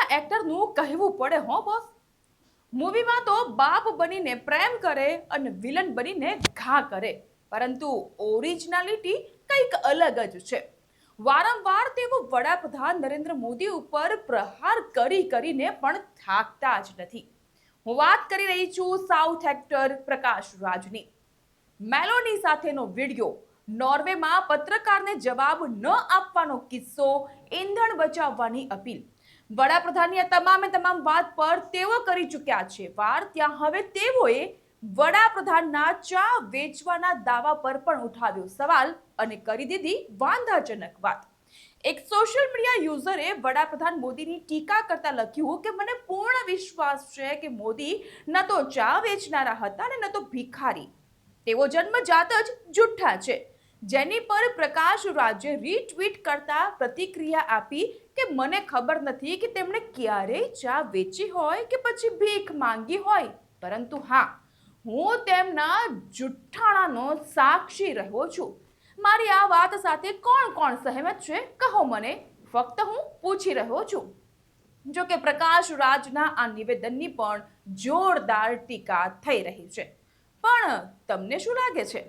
આ એક્ટરનું કહેવું પડે હો બોસ. મૂવીમાં તો બાપ બનીને પ્રેમ કરે અને વિલન બનીને ઘા કરે, પરંતુ ઓરિજિનાલિટી કંઈક અલગ જ છે. વારંવાર તેઓ વડાપ્રધાન નરેન્દ્ર મોદી ઉપર પ્રહાર કરીને પણ થાકતા જ નથી. હું વાત કરી રહી છું સાઉથ એક્ટર પ્રકાશ રાજની. મેલોની સાથેનો વિડિયો, નોર્વેમાં પત્રકારને જવાબ ન આપવાનો કિસ્સો, ઈંધણ બચાવવાની અપીલ. વડાપ્રધાનની આ તમામ વાત પર તેઓ કરી ચૂક્યા છે વાર, ત્યાં હવે તેઓએ વડાપ્રધાનના ચા વેચવાના દાવા પર પણ ઉઠાવ્યો સવાલ અને કરી દીધી વાંધાજનક વાત. એક સોશિયલ મીડિયા યુઝરે વડાપ્રધાન મોદીની ટીકા કરતા લખ્યું કે મને પૂર્ણ વિશ્વાસ છે કે મોદી ન તો ચા વેચનારા હતા અને ન તો ભિખારી. તેઓ જન્મજાત જ જુઠ્ઠા છે. જેની પર પ્રકાશ રાજે રીટ્વીટ કરતા પ્રતિક્રિયા આપી કે મને ખબર નથી કે તેમણે ક્યારેય ચા વેચી હોય કે પછી ભીખ માંગી હોય, પરંતુ હા, હું તેમના જુઠ્ઠાણાનો સાક્ષી રહ્યો છું. મારી આ વાત સાથે કોણ કોણ સહેમત છે કહો મને, ફક્ત હું પૂછી રહ્યો છું. જો કે પ્રકાશ રાજના આ નિવેદનની પણ જોરદાર ટીકા થઈ રહી છે. પણ તમને શું લાગે છે?